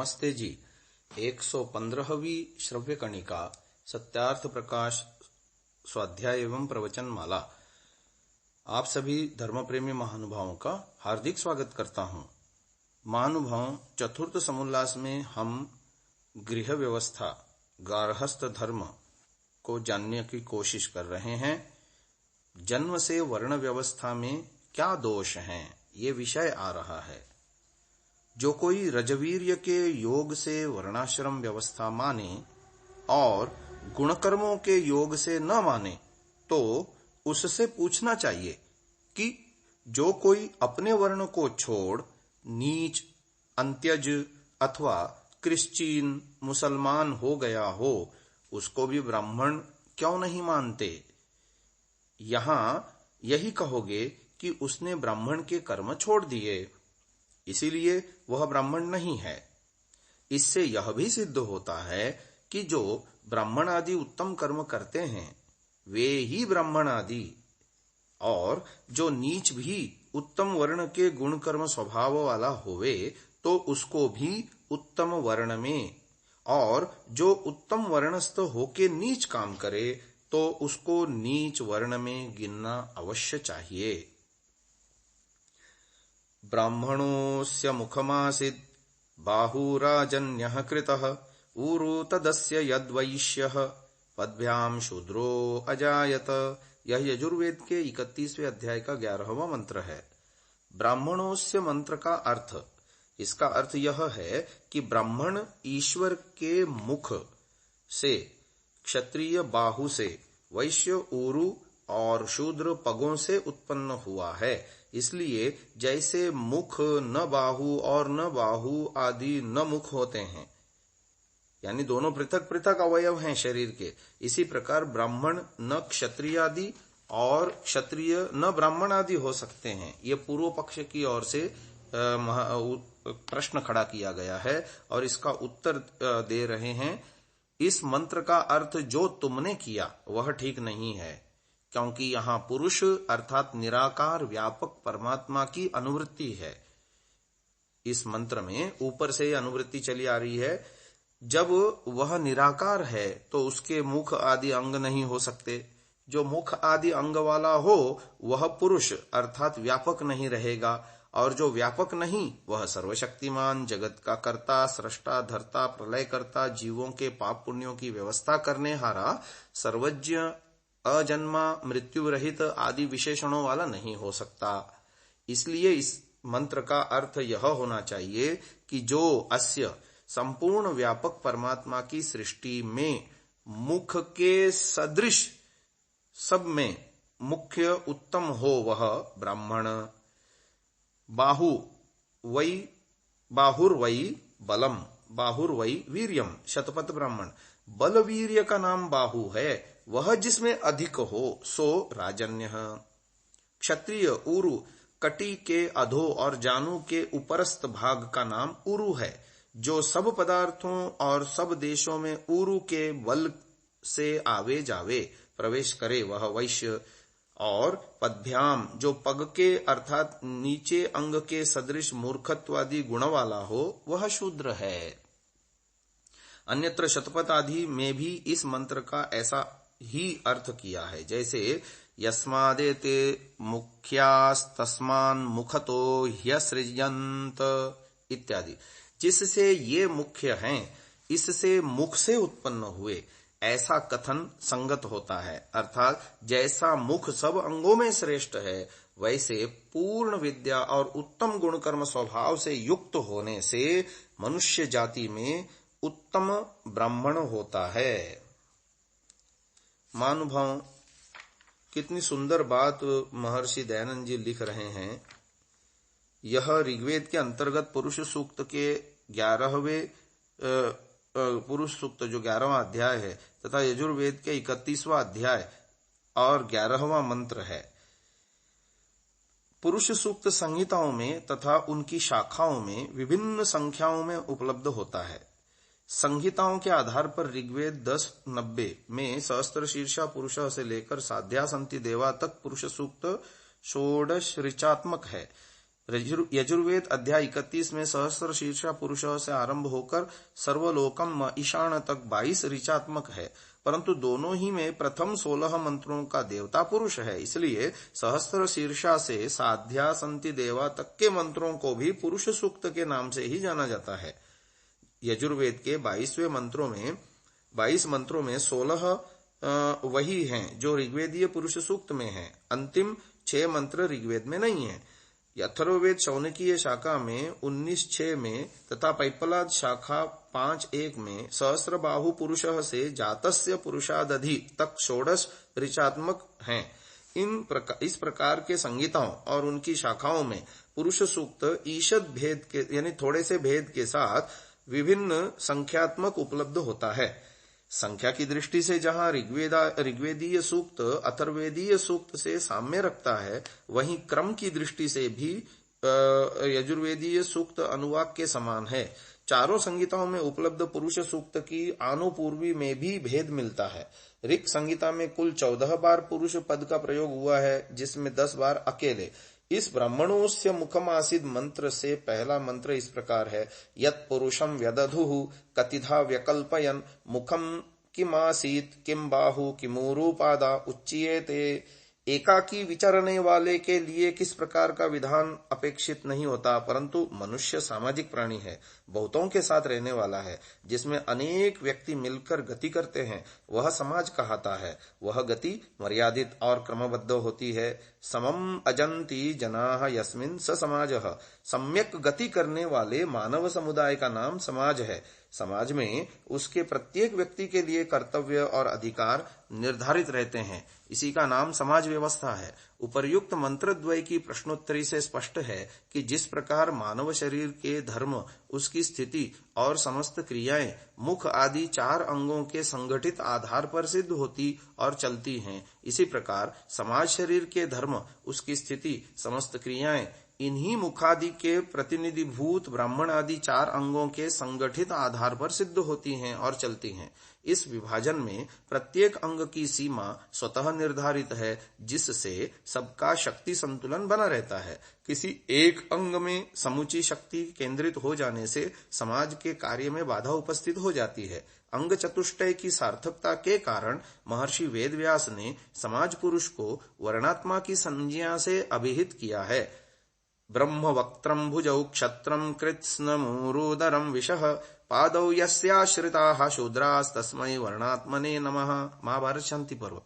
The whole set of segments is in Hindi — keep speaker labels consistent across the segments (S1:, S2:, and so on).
S1: नमस्ते जी। 115वीं श्रव्य कणिका सत्यार्थ प्रकाश स्वाध्याय एवं प्रवचन माला। आप सभी धर्म प्रेमी महानुभावों का हार्दिक स्वागत करता हूं। महानुभाव, चतुर्थ समुल्लास में हम गृह व्यवस्था गार्हस्थ धर्म को जानने की कोशिश कर रहे हैं। जन्म से वर्ण व्यवस्था में क्या दोष हैं, ये विषय आ रहा है। जो कोई रजवीर्य के योग से वर्णाश्रम व्यवस्था माने और गुणकर्मों के योग से न माने, तो उससे पूछना चाहिए कि जो कोई अपने वर्ण को छोड़ नीच, अंत्यज अथवा क्रिश्चियन, मुसलमान हो गया हो, उसको भी ब्राह्मण क्यों नहीं मानते? यहां यही कहोगे कि उसने ब्राह्मण के कर्म छोड़ दिए, इसीलिए वह ब्राह्मण नहीं है। इससे यह भी सिद्ध होता है कि जो ब्राह्मण आदि उत्तम कर्म करते हैं वे ही ब्राह्मण आदि, और जो नीच भी उत्तम वर्ण के गुण कर्म स्वभाव वाला होवे तो उसको भी उत्तम वर्ण में, और जो उत्तम वर्णस्थ होके नीच काम करे तो उसको नीच वर्ण में गिनना अवश्य चाहिए। ब्राह्मणोस्य मुखमासीत् बाहुराजन्यः कृतः ऊरु तदस्य यद्वैश्यः पद्भ्याम शूद्रो अजायत। यह यजुर्वेद के 31वें अध्याय का 11वां मंत्र है। ब्राह्मणोस्य मंत्र का अर्थ, इसका अर्थ यह है कि ब्राह्मण ईश्वर के मुख से, क्षत्रिय बाहु से, वैश्य ऊरु और शूद्र पगों से उत्पन्न हुआ है। इसलिए जैसे मुख न बाहु और न बाहु आदि न मुख होते हैं, यानी दोनों पृथक पृथक अवयव हैं शरीर के, इसी प्रकार ब्राह्मण न क्षत्रिय आदि और क्षत्रिय न ब्राह्मण आदि हो सकते हैं। ये पूर्व पक्ष की ओर से प्रश्न खड़ा किया गया है और इसका उत्तर दे रहे हैं। इस मंत्र का अर्थ जो तुमने किया वह ठीक नहीं है, क्योंकि यहाँ पुरुष अर्थात निराकार व्यापक परमात्मा की अनुवृत्ति है। इस मंत्र में ऊपर से अनुवृत्ति चली आ रही है। जब वह निराकार है तो उसके मुख आदि अंग नहीं हो सकते। जो मुख आदि अंग वाला हो वह पुरुष अर्थात व्यापक नहीं रहेगा, और जो व्यापक नहीं वह सर्वशक्तिमान, जगत का कर्ता, सृष्टा, धर्ता, प्रलयकर्ता, जीवों के पाप पुण्यों की व्यवस्था करने हारा, सर्वज्ञ, अजन्मा, मृत्यु रहित आदि विशेषणों वाला नहीं हो सकता। इसलिए इस मंत्र का अर्थ यह होना चाहिए कि जो अस्य संपूर्ण व्यापक परमात्मा की सृष्टि में मुख के सदृश सब में मुख्य उत्तम हो वह ब्राह्मण। बाहुर्वै बलम, बाहुर्वै वीर्यम, शतपथ ब्राह्मण। बल वीर्य का नाम बाहु है, वह जिसमें अधिक हो सो राजन्य। क्षत्रिय ऊरु, कटी के अधो और जानू के उपरस्त भाग का नाम ऊरु है। जो सब पदार्थों और सब देशों में ऊरु के बल से आवे जावे प्रवेश करे वह वैश्य। और पद्भ्याम, जो पग के अर्थात नीचे अंग के सदृश मूर्खत्वादि गुण वाला हो वह शूद्र है। अन्यत्र शतपथ आदि में भी इस मंत्र का ऐसा ही अर्थ किया है, जैसे यस्मादेते मुख्यास्तस्मान् मुखतो ह्यसृजन्त इत्यादि। जिससे ये मुख्य हैं, इससे मुख से उत्पन्न हुए, ऐसा कथन संगत होता है। अर्थात जैसा मुख सब अंगों में श्रेष्ठ है, वैसे पूर्ण विद्या और उत्तम गुणकर्म स्वभाव से युक्त होने से मनुष्य जाति में उत्तम ब्राह्मण होता है। महानुभाव, कितनी सुंदर बात महर्षि दयानंद जी लिख रहे हैं। यह ऋग्वेद के अंतर्गत पुरुष सूक्त के 11वें पुरुष सूक्त जो 11वां अध्याय है तथा यजुर्वेद के 31वां अध्याय और 11वां मंत्र है। पुरुष सूक्त संहिताओं में तथा उनकी शाखाओं में विभिन्न संख्याओं में उपलब्ध होता है। संहिताओं के आधार पर ऋग्वेद 10:90 में सहस्त्र शीर्षा पुरुष से लेकर साध्या संति देवा तक पुरुष सूक्त षोडश ऋचात्मक है, यजुर्वेद अध्याय 31 में सहस्र शीर्षा पुरुष से आरंभ होकर सर्वलोकम ईशान तक 22 ऋचात्मक है, परंतु दोनों ही में प्रथम 16 मंत्रों का देवता पुरुष है। इसलिए सहस्र शीर्षा से साध्या संति देवा तक के मंत्रों को भी पुरुष सूक्त के नाम से ही जाना जाता है। यजुर्वेद के 22 मंत्रों में 16 वही हैं जो ऋग्वेदीय पुरुष सूक्त में हैं। अंतिम 6 मंत्र ऋग्वेद में नहीं है। अथर्ववेद शौनकीय शाखा में 19:6 में तथा पैपलाद शाखा 5:1 में सहस्र बाहु पुरुष से जातस्य पुरुषादधि तक 16 ऋचात्मक हैं। इस प्रकार के संहिताओं और उनकी शाखाओं में पुरुष सूक्त ईषद भेद के यानी थोड़े से भेद के साथ विभिन्न संख्यात्मक उपलब्ध होता है। संख्या की दृष्टि से जहां ऋग्वेदीय सूक्त अथर्वेदीय सूक्त से साम्य रखता है, वहीं क्रम की दृष्टि से भी यजुर्वेदीय सूक्त अनुवाक के समान है। चारों संहिताओं में उपलब्ध पुरुष सूक्त की आनुपूर्वी में भी भेद मिलता है। ऋक् संहिता में कुल 14 बार पुरुष पद का प्रयोग हुआ है, जिसमें 10 बार अकेले। इस ब्राह्मणोस्य मुखमासीद मंत्र से पहला मंत्र इस प्रकार है, यत् पुरुषम व्यदधुः कतिधा व्यकल्पयन् मुखम किमासीत किम बाहु किमूरूपादा उच्येते। एकाकी विचरने वाले के लिए किस प्रकार का विधान अपेक्षित नहीं होता, परंतु मनुष्य सामाजिक प्राणी है, बहुतों के साथ रहने वाला है, जिसमें अनेक व्यक्ति मिलकर गति करते हैं, वह समाज कहलाता है। वह गति मर्यादित और क्रमबद्ध होती है। समम अजंती जनाः यस्मिन् स समाजः। सम्यक गति करने वाले मानव समुदाय का नाम समाज है। समाज में उसके प्रत्येक व्यक्ति के लिए कर्तव्य और अधिकार निर्धारित रहते हैं, इसी का नाम समाज व्यवस्था है। उपर्युक्त मंत्रद्वय की प्रश्नोत्तरी से स्पष्ट है कि जिस प्रकार मानव शरीर के धर्म, उसकी स्थिति और समस्त क्रियाएं मुख आदि 4 अंगों के संगठित आधार पर सिद्ध होती और चलती हैं, इसी प्रकार समाज शरीर के धर्म, उसकी स्थिति, समस्त क्रियाएं इन्हीं मुखादि के प्रतिनिधिभूत ब्राह्मण आदि 4 अंगों के संगठित आधार पर सिद्ध होती हैं और चलती हैं। इस विभाजन में प्रत्येक अंग की सीमा स्वतः निर्धारित है, जिससे सबका शक्ति संतुलन बना रहता है। किसी एक अंग में समुची शक्ति केंद्रित हो जाने से समाज के कार्य में बाधा उपस्थित हो जाती है। अंग चतुष्टय की सार्थकता के कारण महर्षि वेदव्यास ने समाज पुरुष को वर्णात्मा की संज्ञा से अभिहित किया है। ब्रह्म वक्त्रम भुजौ क्षत्रम कृत्स्नमूरुदरम विशः पादौ यस्याश्रिताः शूद्रास्तस्मै वर्णात्मने नमः। महाभारत शांति पर्व।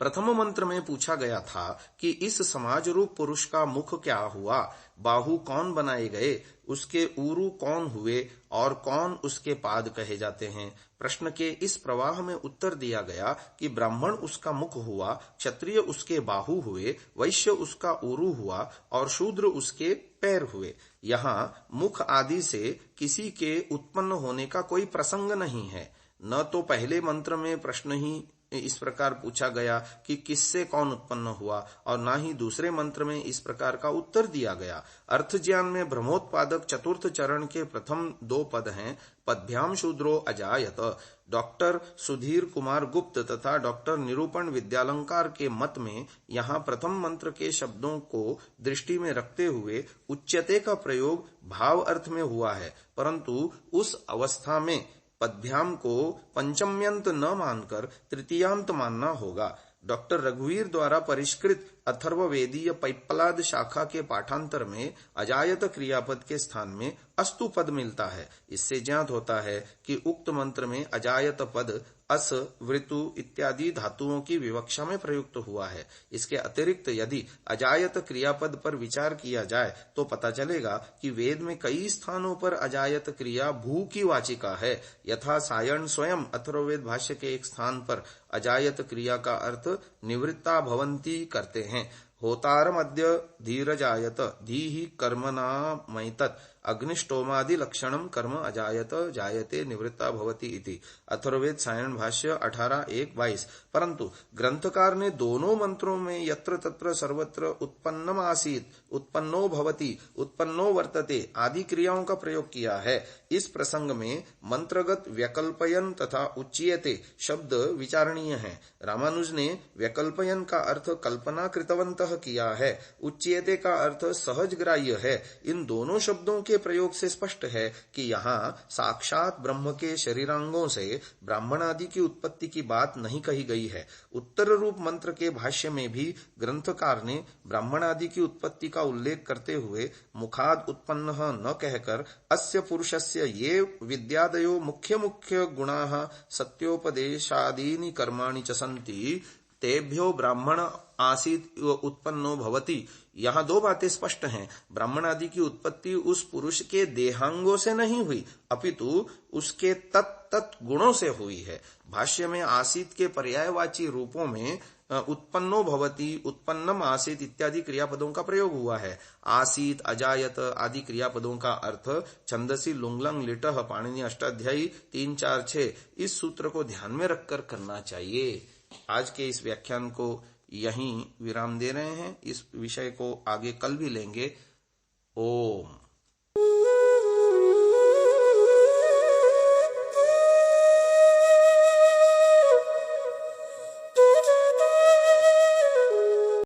S1: प्रथम मंत्र में पूछा गया था कि इस समाज रूप पुरुष का मुख क्या हुआ, बाहु कौन बनाए गए, उसके ऊरु कौन हुए और कौन उसके पाद कहे जाते हैं। प्रश्न के इस प्रवाह में उत्तर दिया गया कि ब्राह्मण उसका मुख हुआ, क्षत्रिय उसके बाहु हुए, वैश्य उसका ऊरु हुआ और शूद्र उसके पैर हुए। यहाँ मुख आदि से किसी के उत्पन्न होने का कोई प्रसंग नहीं है। न तो पहले मंत्र में प्रश्न ही इस प्रकार पूछा गया कि किससे कौन उत्पन्न हुआ, और न ही दूसरे मंत्र में इस प्रकार का उत्तर दिया गया। अर्थ ज्ञान में ब्रह्मोत्पादक चतुर्थ चरण के प्रथम 2 पद हैं, पदभ्याम शूद्रो अजायत। डॉक्टर सुधीर कुमार गुप्त तथा डॉक्टर निरूपण विद्यालंकार के मत में यहाँ प्रथम मंत्र के शब्दों को दृष्टि में रखते हुए उच्यते का प्रयोग भाव अर्थ में हुआ है, परंतु उस अवस्था में पदभ्याम को पंचम्यंत न मानकर तृतीयांत मानना होगा। डॉक्टर रघुवीर द्वारा परिष्कृत अथर्ववेदीय पैपलाद शाखा के पाठांतर में अजायत क्रियापद के स्थान में अस्तु पद मिलता है। इससे ज्ञात होता है कि उक्त मंत्र में अजायत पद अस, वृतु इत्यादि धातुओं की विवक्षा में प्रयुक्त हुआ है। इसके अतिरिक्त यदि अजायत क्रियापद पर विचार किया जाए तो पता चलेगा कि वेद में कई स्थानों पर अजायत क्रिया भू की वाचिका है। यथा सायण स्वयं अथर्ववेद भाष्य के एक स्थान पर अजायत क्रिया का अर्थ निवृत्ता भवंती करते हैं। होतारमद्य धीरजायत धीहि कर्मणा मैतत् अग्निष्टोमादि लक्षणम कर्म अजायत जायते निवृत्ता भवति इति। अथर्ववेद सायण भाष्य 18:1-22। परंतु ग्रंथकार ने दोनों मंत्रों में यत्र तत्र सर्वत्र उत्पन्नम आसीत, उत्पन्नो भवति, उत्पन्नो वर्तते आदि क्रियाओं का प्रयोग किया है। इस प्रसंग में मंत्रगत व्यकल्पयन तथा उच्यते शब्द विचारणीय स्वीकारणीय है। रामानुज ने वैकल्पयन का अर्थ कल्पना कृतवंतः किया है, उच्यते का अर्थ सहज ग्राह्य है। इन दोनों शब्दों के प्रयोग से स्पष्ट है कि यहाँ साक्षात ब्रह्म के शरीरांगों से ब्राह्मण आदि की उत्पत्ति की बात नहीं कही गई है। उत्तर रूप मंत्र के भाष्य में भी ग्रंथकार ने ब्राह्मण आदि की उत्पत्ति का उल्लेख करते हुए मुखाद उत्पन्न न कहकर अस्य पुरुषस्य ये विद्यादयो मुख्य मुख्य गुणाः सत्योपदेशादीनि कर्माणि च सन्ति तेभ्यो ब्राह्मण आसीत उत्पन्नो भवति। यहाँ दो बातें स्पष्ट हैं। ब्राह्मण आदि की उत्पत्ति उस पुरुष के देहांगों से नहीं हुई, अपितु उसके तत् गुणों से हुई है। भाष्य में आसीत के पर्यायवाची रूपों में उत्पन्नो भवति, उत्पन्नम आसीत इत्यादि क्रियापदों का प्रयोग हुआ है। आसीत, अजायत आदि क्रियापदों का अर्थ छंदसी लुंगलंग लिटह पाणिनि अष्टाध्यायी 3, 4, 6 इस सूत्र को ध्यान में रखकर करना चाहिए। आज के इस व्याख्यान को यहीं विराम दे रहे हैं। इस विषय को आगे कल भी लेंगे। ओम।